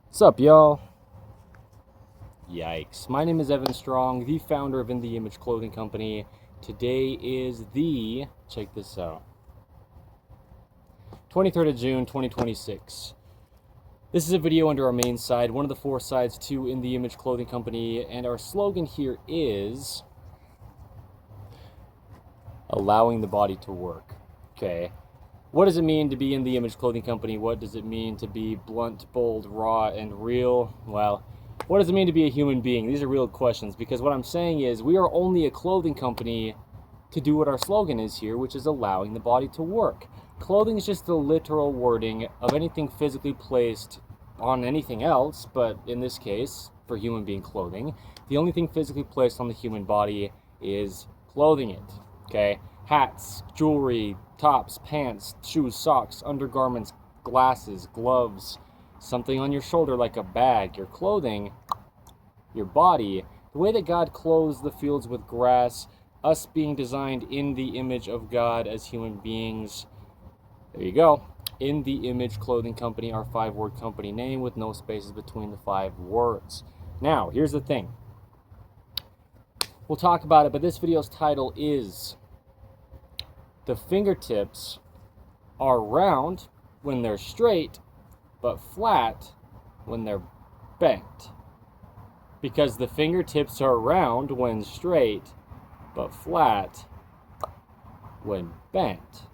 What's up, y'all? Yikes. My name is Evan Strong, the founder of In the Image Clothing Company. Today is check this out, 23rd of June, 2026. This is a video under our main side, one of the 4 sides to In the Image Clothing Company, and our slogan here is allowing the body to work. Okay. What does it mean to be in the Image Clothing Company? What does it mean to be blunt, bold, raw, and real? Well, what does it mean to be a human being? These are real questions, because what I'm saying is we are only a clothing company to do what our slogan is here, which is allowing the body to work. Clothing is just the literal wording of anything physically placed on anything else, but in this case, for human being clothing, the only thing physically placed on the human body is clothing it, okay? Hats, jewelry, tops, pants, shoes, socks, undergarments, glasses, gloves, something on your shoulder like a bag, your clothing, your body. The way that God clothes the fields with grass, us being designed in the image of God as human beings. There you go. In the Image Clothing Company, our 5-word company name with no spaces between the 5 words. Now, here's the thing. We'll talk about it, but this video's title is "The fingertips are round when they're straight, but flat when they're bent." Because the fingertips are round when straight, but flat when bent.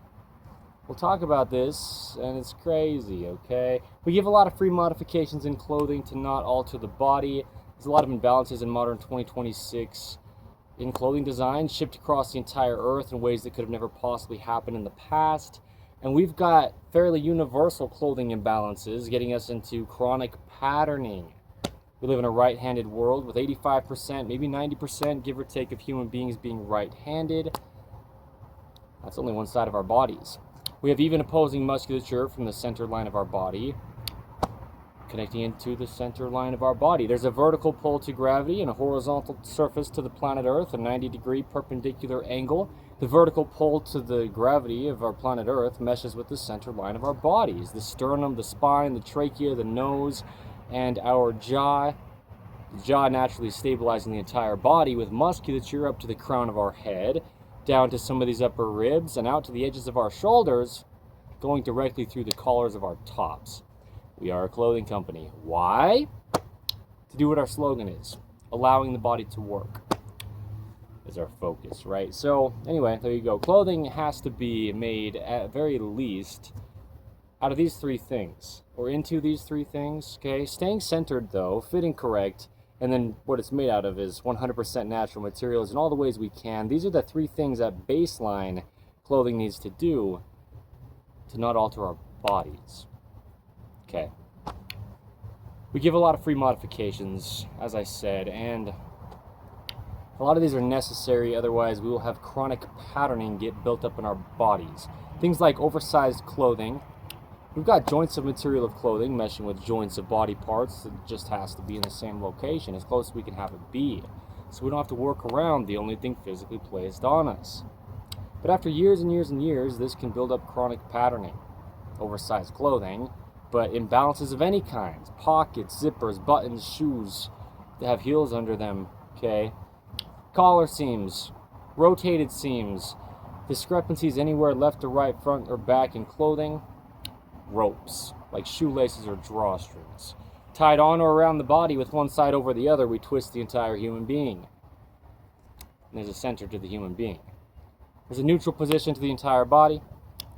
We'll talk about this, and it's crazy, okay? We give a lot of free modifications in clothing to not alter the body. There's a lot of imbalances in modern 2026 in clothing design, shipped across the entire earth in ways that could have never possibly happened in the past. And we've got fairly universal clothing imbalances getting us into chronic patterning. We live in a right-handed world with 85%, maybe 90%, give or take, of human beings being right-handed. That's only one side of our bodies. We have even opposing musculature from the center line of our body, connecting into the center line of our body. There's a vertical pull to gravity and a horizontal surface to the planet Earth, a 90-degree perpendicular angle. The vertical pull to the gravity of our planet Earth meshes with the center line of our bodies. The sternum, the spine, the trachea, the nose, and our jaw. The jaw naturally stabilizing the entire body with musculature up to the crown of our head, down to some of these upper ribs, and out to the edges of our shoulders, going directly through the collars of our tops. We are a clothing company. Why? To do what our slogan is, allowing the body to work is our focus, right? So anyway, there you go. Clothing has to be made at very least out of these 3 things, or into these 3 things, okay? Staying centered though, fitting correct, and then what it's made out of is 100% natural materials in all the ways we can. These are the 3 things that baseline clothing needs to do to not alter our bodies. Okay. We give a lot of free modifications, as I said, and a lot of these are necessary, otherwise we will have chronic patterning get built up in our bodies. Things like oversized clothing. We've got joints of material of clothing meshing with joints of body parts. It just has to be in the same location, as close as we can have it be. So we don't have to work around the only thing physically placed on us. But after years and years and years, this can build up chronic patterning. Oversized clothing, but imbalances of any kind. Pockets, zippers, buttons, shoes that have heels under them, okay? Collar seams, rotated seams, discrepancies anywhere left or right, front or back in clothing. Ropes, like shoelaces or drawstrings. Tied on or around the body with one side over the other, we twist the entire human being. And there's a center to the human being. There's a neutral position to the entire body,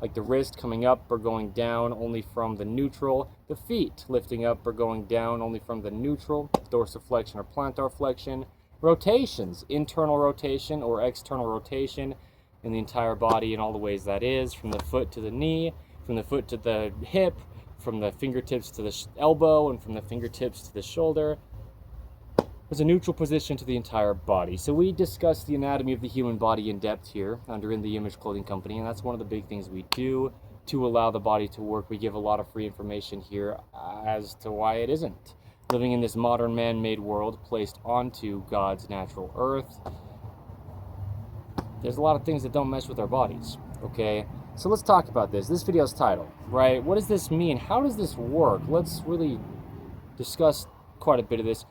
like the wrist coming up or going down only from the neutral, the feet lifting up or going down only from the neutral, dorsiflexion or plantar flexion. Rotations, internal rotation or external rotation in the entire body in all the ways that is, from the foot to the knee, from the foot to the hip, from the fingertips to the elbow, and from the fingertips to the shoulder. There's a neutral position to the entire body. So we discuss the anatomy of the human body in depth here under In the Image Clothing Company, and that's one of the big things we do to allow the body to work. We give a lot of free information here as to why it isn't. Living in this modern man-made world placed onto God's natural earth, there's a lot of things that don't mesh with our bodies, okay? So let's talk about this. This video's title, right? What does this mean? How does this work? Let's really discussed quite a bit of this.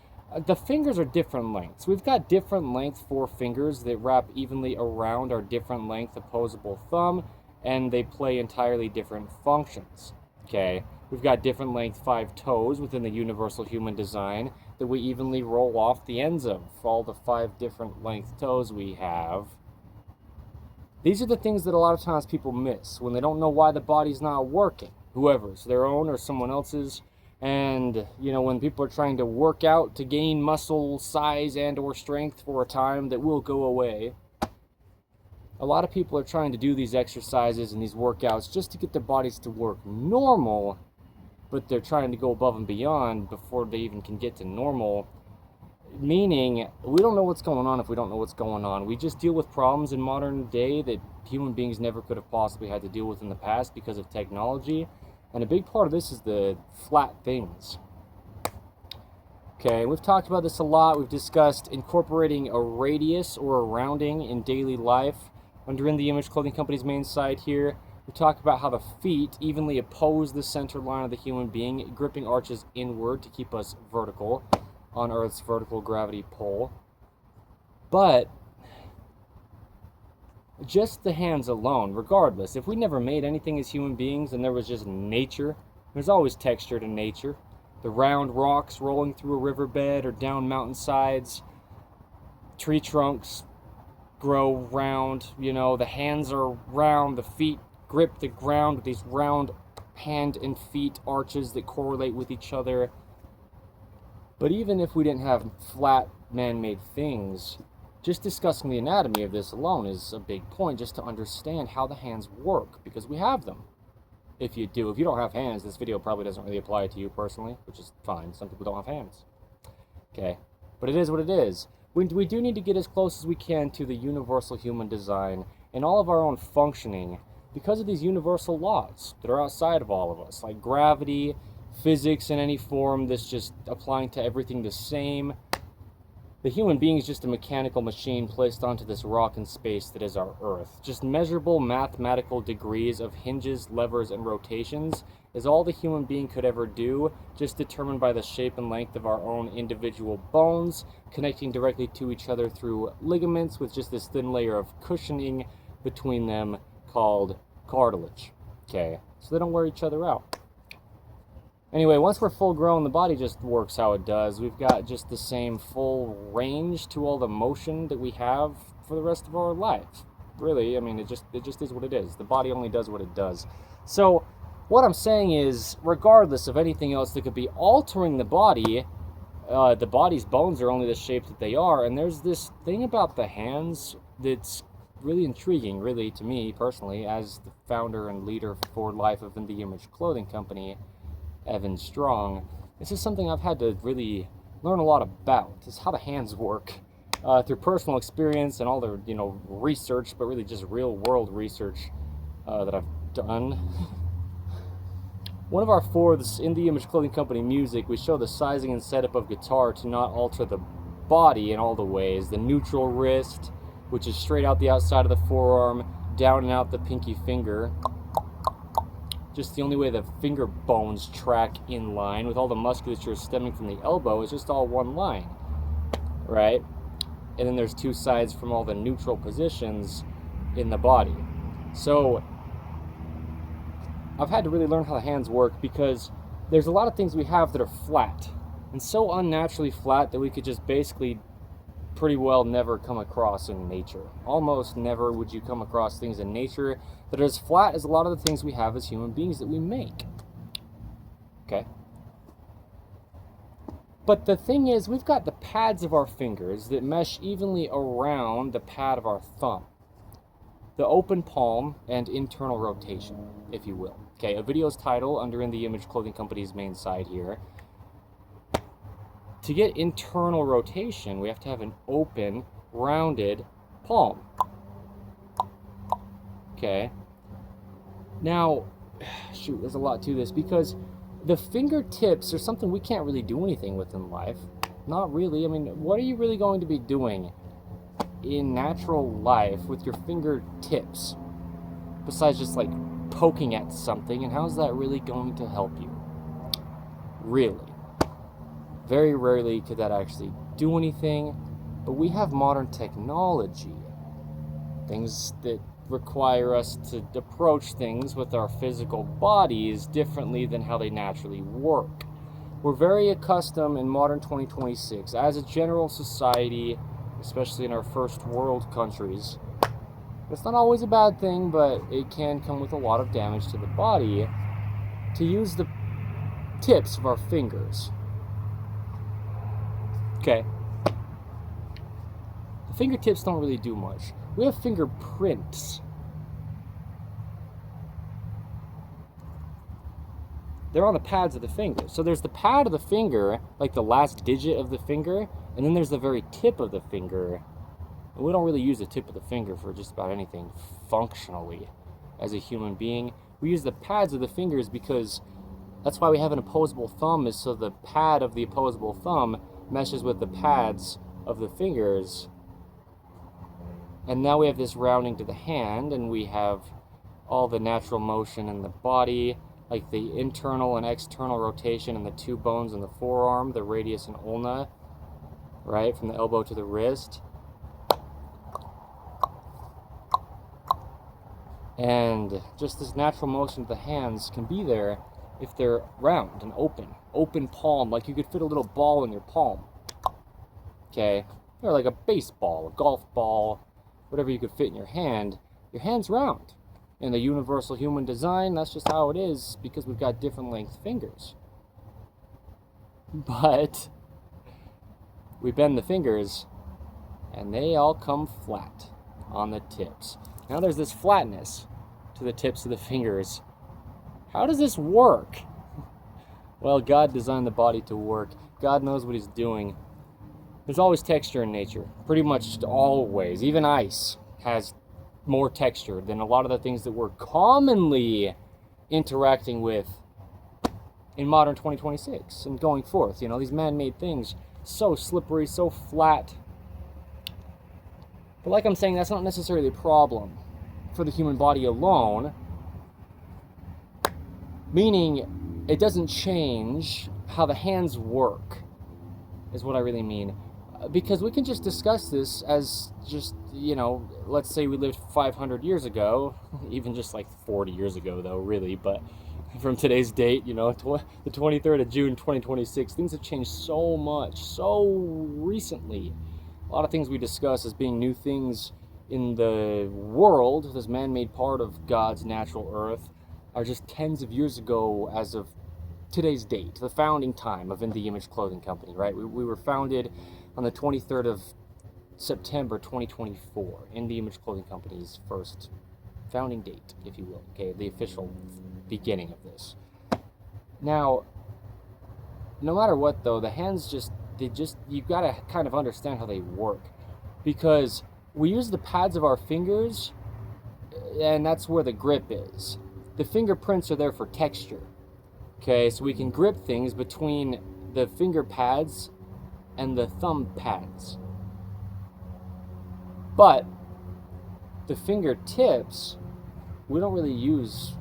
The fingers are different lengths. We've got different length 4 fingers that wrap evenly around our different length opposable thumb, and they play entirely different functions. Okay, we've got different length 5 toes within the universal human design that we evenly roll off the ends of. All the 5 different length toes we have. These are the things that a lot of times people miss when they don't know why the body's not working. Whoever's, their own or someone else's. And, you know, when people are trying to work out to gain muscle size and or strength for a time that will go away, a lot of people are trying to do these exercises and these workouts just to get their bodies to work normal, but they're trying to go above and beyond before they even can get to normal. Meaning, we don't know what's going on if we don't know what's going on. We just deal with problems in modern day that human beings never could have possibly had to deal with in the past because of technology. And a big part of this is the flat things. Okay, we've talked about this a lot. We've discussed incorporating a radius or a rounding in daily life under In the Image Clothing Company's main site here. We talk about how the feet evenly oppose the center line of the human being, gripping arches inward to keep us vertical on Earth's vertical gravity pull. But just the hands alone, regardless, if we never made anything as human beings and there was just nature, there's always texture to nature. The round rocks rolling through a riverbed or down mountainsides, tree trunks grow round, you know, the hands are round, the feet grip the ground with these round hand and feet arches that correlate with each other. But even if we didn't have flat man-made things, just discussing the anatomy of this alone is a big point, just to understand how the hands work, because we have them. If you don't have hands, this video probably doesn't really apply to you personally, which is fine. Some people don't have hands. Okay, but it is what it is. We do need to get as close as we can to the universal human design and all of our own functioning because of these universal laws that are outside of all of us, like gravity, physics in any form that's just applying to everything the same. The human being is just a mechanical machine placed onto this rock in space that is our Earth. Just measurable mathematical degrees of hinges, levers, and rotations is all the human being could ever do, just determined by the shape and length of our own individual bones, connecting directly to each other through ligaments with just this thin layer of cushioning between them called cartilage. Okay, so they don't wear each other out. Anyway, once we're full grown, the body just works how it does. We've got just the same full range to all the motion that we have for the rest of our life. Really, I mean, it just is what it is. The body only does what it does. So what I'm saying is, regardless of anything else that could be altering the body's bones are only the shape that they are. And there's this thing about the hands that's really intriguing, really, to me personally, as the founder and leader for life of In the Image Clothing Company, Evan Strong. This is something I've had to really learn a lot about, is how the hands work through personal experience and all the research, but really just real world research that I've done. One of our fourths in the Image Clothing Company music, we show the sizing and setup of guitar to not alter the body in all the ways. The neutral wrist, which is straight out the outside of the forearm, down and out the pinky finger. Just the only way the finger bones track in line, with all the musculature stemming from the elbow, is just all one line, right? And then there's 2 sides from all the neutral positions in the body. So I've had to really learn how the hands work, because there's a lot of things we have that are flat, and so unnaturally flat that we could just basically pretty well never come across in nature. Almost never would you come across things in nature that are as flat as a lot of the things we have as human beings that we make. Okay? But the thing is, we've got the pads of our fingers that mesh evenly around the pad of our thumb. The open palm and internal rotation, if you will. Okay, a video's title under In the Image Clothing Company's main site here. To get internal rotation, we have to have an open, rounded palm. Okay. Now, shoot, there's a lot to this, because the fingertips are something we can't really do anything with in life. Not really. I mean, what are you really going to be doing in natural life with your fingertips besides just like poking at something? And how's that really going to help you? Really? Very rarely could that actually do anything, but we have modern technology, things that require us to approach things with our physical bodies differently than how they naturally work. We're very accustomed in modern 2026 as a general society, especially in our first world countries. It's not always a bad thing, but it can come with a lot of damage to the body to use the tips of our fingers. Okay. The fingertips don't really do much. We have fingerprints. They're on the pads of the finger. So there's the pad of the finger, like the last digit of the finger, and then there's the very tip of the finger. And we don't really use the tip of the finger for just about anything functionally as a human being. We use the pads of the fingers because that's why we have an opposable thumb, is so the pad of the opposable thumb meshes with the pads of the fingers. And now we have this rounding to the hand, and we have all the natural motion in the body, like the internal and external rotation in the two bones in the forearm, the radius and ulna, right, from the elbow to the wrist. And just this natural motion of the hands can be there if they're round and open palm, like you could fit a little ball in your palm, okay, or like a baseball, a golf ball, whatever you could fit in your hand's round. In the universal human design, that's just how it is, because we've got different length fingers. But we bend the fingers, and they all come flat on the tips. Now there's this flatness to the tips of the fingers. How does this work? Well, God designed the body to work. God knows what he's doing. There's always texture in nature. Pretty much always. Even ice has more texture than a lot of the things that we're commonly interacting with in modern 2026 and going forth. You know, these man-made things, so slippery, so flat. But like I'm saying, that's not necessarily a problem for the human body alone. Meaning, it doesn't change how the hands work, is what I really mean. Because we can just discuss this as just, you know, let's say we lived 500 years ago, even just like 40 years ago though, really, but from today's date, you know, the 23rd of June, 2026, things have changed so much, so recently. A lot of things we discuss as being new things in the world, this man-made part of God's natural earth, are just tens of years ago as of today's date, the founding time of In the Image Clothing Company, right? We were founded on the 23rd of September 2024, In the Image Clothing Company's first founding date, if you will, okay, the official beginning of this. Now, no matter what though, the hands you gotta kind of understand how they work, because we use the pads of our fingers, and that's where the grip is. The fingerprints are there for texture, okay, so we can grip things between the finger pads and the thumb pads. But the fingertips, we don't really use.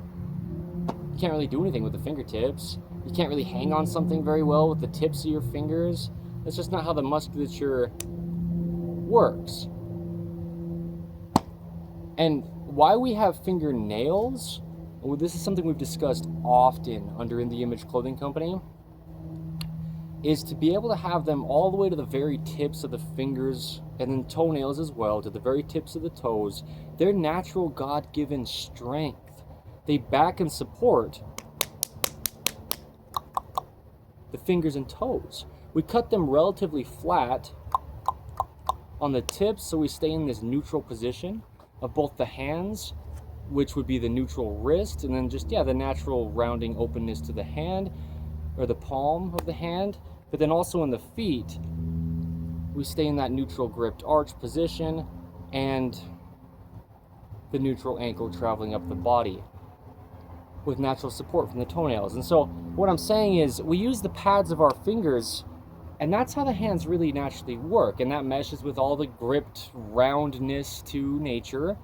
You can't really do anything with the fingertips. You can't really hang on something very well with the tips of your fingers. That's just not how the musculature works. And why we have fingernails, well, this is something we've discussed often under In the Image Clothing Company, is to be able to have them all the way to the very tips of the fingers, and then toenails as well, to the very tips of the toes. Their natural God-given strength. They back and support the fingers and toes. We cut them relatively flat on the tips, so we stay in this neutral position of both the hands, which would be the neutral wrist, and then just, the natural rounding openness to the hand, or the palm of the hand. But then also in the feet, we stay in that neutral gripped arch position, and the neutral ankle traveling up the body with natural support from the toenails. And so what I'm saying is, we use the pads of our fingers, and that's how the hands really naturally work, and that meshes with all the gripped roundness to nature.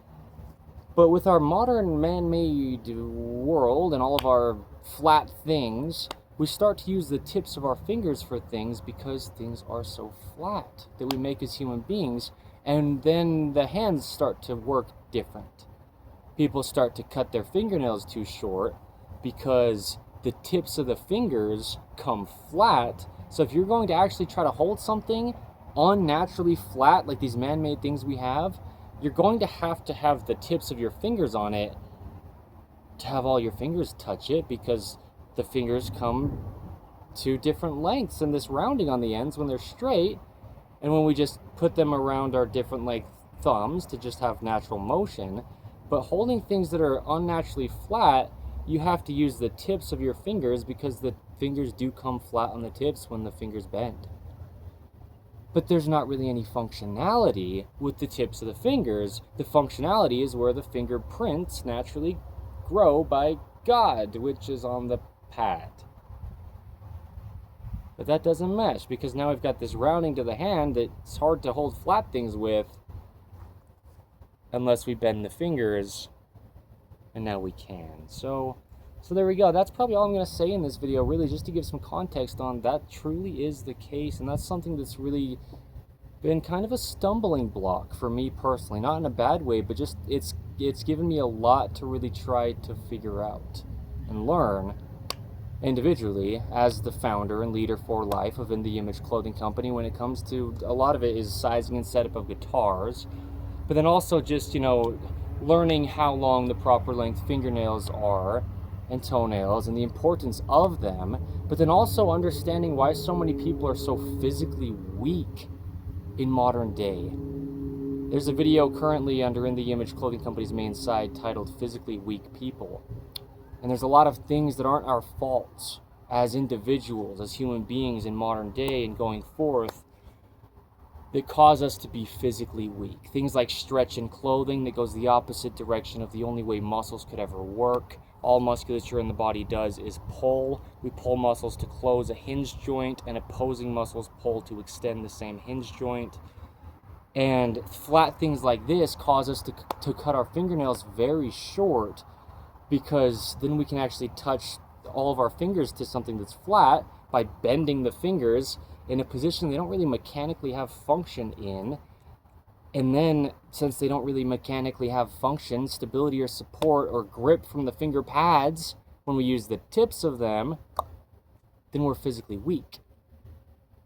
But with our modern man-made world and all of our flat things, we start to use the tips of our fingers for things because things are so flat that we make as human beings, and then the hands start to work different. People start to cut their fingernails too short because the tips of the fingers come flat. So if you're going to actually try to hold something unnaturally flat, like these man-made things we have, you're going to have the tips of your fingers on it to have all your fingers touch it, because the fingers come to different lengths and this rounding on the ends when they're straight, and when we just put them around our different like thumbs to just have natural motion. But holding things that are unnaturally flat, you have to use the tips of your fingers because the fingers do come flat on the tips when the fingers bend. But there's not really any functionality with the tips of the fingers. The functionality is where the fingerprints naturally grow by God, which is on the pad. But that doesn't mesh because now we've got this rounding to the hand that's hard to hold flat things with unless we bend the fingers, and now we can. So there we go. That's probably all I'm going to say in this video, really, just to give some context on that truly is the case, and that's something that's really been kind of a stumbling block for me personally, not in a bad way, but just it's given me a lot to really try to figure out and learn individually as the founder and leader for life of In The Image Clothing Company. When it comes to a lot of it is sizing and setup of guitars, but then also just, learning how long the proper length fingernails are and toenails and the importance of them, but then also understanding why so many people are so physically weak in modern day. There's a video currently under In The Image Clothing Company's main site titled Physically Weak People. And there's a lot of things that aren't our faults as individuals, as human beings in modern day and going forth, that cause us to be physically weak. Things like stretch in clothing that goes the opposite direction of the only way muscles could ever work. All musculature in the body does is pull. We pull muscles to close a hinge joint, and opposing muscles pull to extend the same hinge joint. And flat things like this cause us to cut our fingernails very short, because then we can actually touch all of our fingers to something that's flat by bending the fingers in a position they don't really mechanically have function in. And then, since they don't really mechanically have function, stability or support or grip from the finger pads when we use the tips of them, then we're physically weak.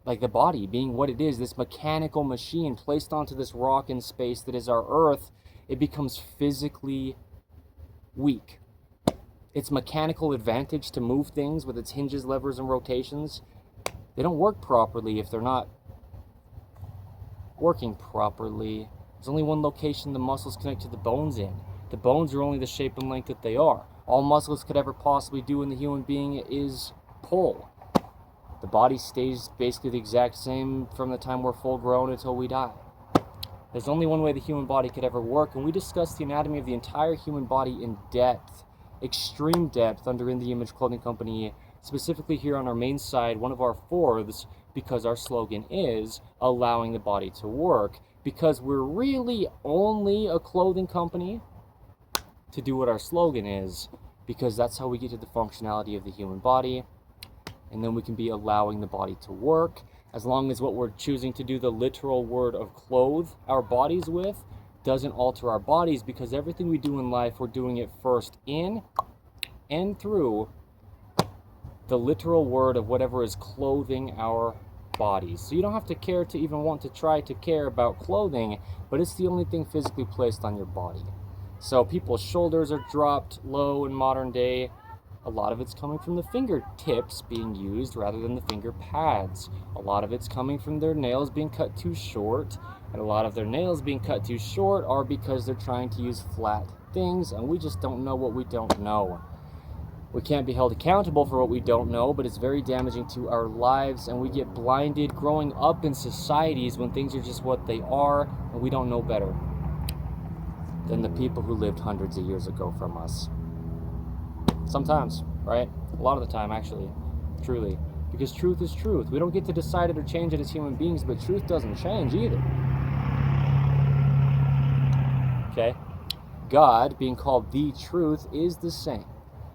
Like the body being what it is, this mechanical machine placed onto this rock in space that is our Earth, it becomes physically weak. Its mechanical advantage to move things with its hinges, levers, and rotations, they don't work properly if they're not working properly. There's only one location the muscles connect to the bones in. The bones are only the shape and length that they are. All muscles could ever possibly do in the human being is pull. The body stays basically the exact same from the time we're full grown until we die. There's only one way the human body could ever work, and we discussed the anatomy of the entire human body in depth, extreme depth, under In The Image Clothing Company, specifically here on our main side, one of our fourths, because our slogan is allowing the body to work, because we're really only a clothing company to do what our slogan is, because that's how we get to the functionality of the human body, and then we can be allowing the body to work, as long as what we're choosing to do the literal word of clothe our bodies with doesn't alter our bodies, because everything we do in life, we're doing it first in and through the literal word of whatever is clothing our bodies. So you don't have to care to even want to try to care about clothing, but it's the only thing physically placed on your body. So people's shoulders are dropped low in modern day. A lot of it's coming from the fingertips being used rather than the finger pads. A lot of it's coming from their nails being cut too short, and a lot of their nails being cut too short are because they're trying to use flat things, and we just don't know what we don't know. We can't be held accountable for what we don't know, but it's very damaging to our lives, and we get blinded growing up in societies when things are just what they are, and we don't know better than the people who lived hundreds of years ago from us. Sometimes, right? A lot of the time, actually, truly. Because truth is truth. We don't get to decide it or change it as human beings, but truth doesn't change either. Okay? God, being called the truth, is the same.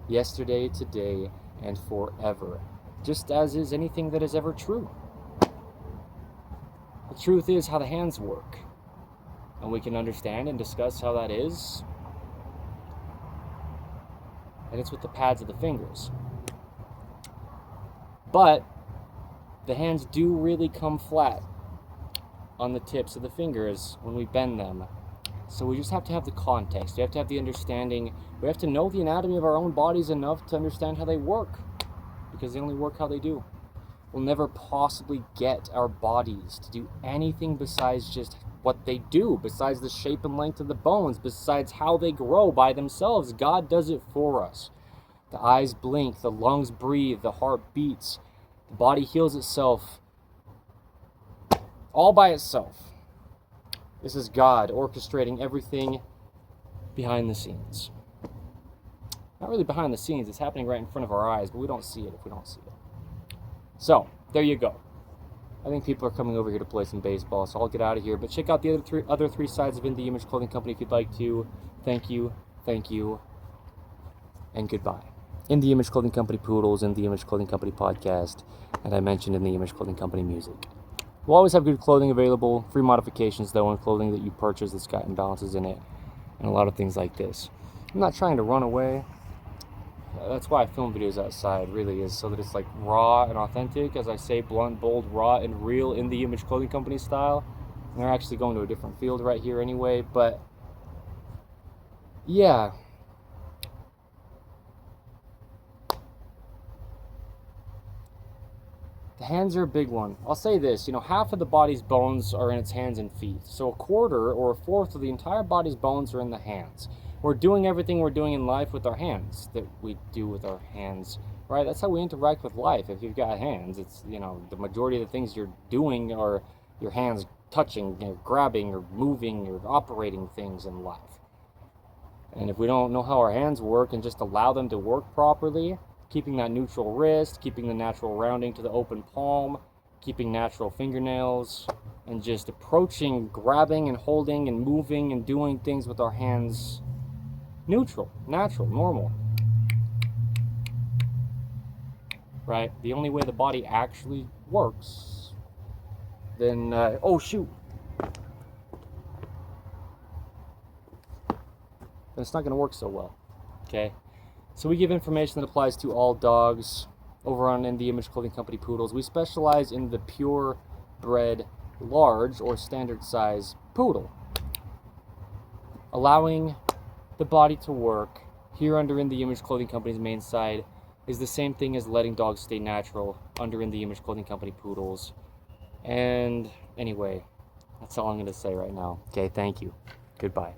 Yesterday, today, and forever. just as is anything that is ever true. The truth is how the hands work, and we can understand and discuss how that is, and it's with the pads of the fingers. But the hands do really come flat on the tips of the fingers when we bend them. So we just have to have the context. We have to have the understanding. We have to know the anatomy of our own bodies enough to understand how they work, because they only work how they do. We'll never possibly get our bodies to do anything besides just what they do, besides the shape and length of the bones, besides how they grow by themselves. God does it for us. The eyes blink, the lungs breathe, the heart beats, the body heals itself all by itself. This is God orchestrating everything behind the scenes. Not really behind the scenes, it's happening right in front of our eyes, but we don't see it if we don't see it. So, there you go. I think people are coming over here to play some baseball, so I'll get out of here. But check out the other three sides of In The Image Clothing Company if you'd like to. Thank you, and goodbye. In The Image Clothing Company Poodles, In The Image Clothing Company Podcast, and I mentioned In The Image Clothing Company Music. We'll always have good clothing available, free modifications though, and clothing that you purchase that's got imbalances in it, and a lot of things like this. I'm not trying to run away. That's why I film videos outside, really, is so that it's like raw and authentic, as I say, blunt, bold, raw, and real In The Image Clothing Company style. And they're actually going to a different field right here anyway, but yeah. The hands are a big one. I'll say this, half of the body's bones are in its hands and feet. So a quarter or a fourth of the entire body's bones are in the hands. We're doing everything we're doing in life with our hands that we do with our hands, right? That's how we interact with life. If you've got hands, it's, the majority of the things you're doing are your hands touching, grabbing, or moving, or operating things in life. And if we don't know how our hands work and just allow them to work properly, keeping that neutral wrist, keeping the natural rounding to the open palm, keeping natural fingernails, and just approaching, grabbing and holding and moving and doing things with our hands neutral, natural, normal. Right? The only way the body actually works, then, oh shoot. Then it's not going to work so well. Okay? So we give information that applies to all dogs over on In The Image Clothing Company Poodles. We specialize in the purebred large or standard size poodle, allowing the body to work here under In The Image Clothing Company's main side is the same thing as letting dogs stay natural under In The Image Clothing Company Poodles. And anyway, that's all I'm going to say right now. Okay, thank you. Goodbye.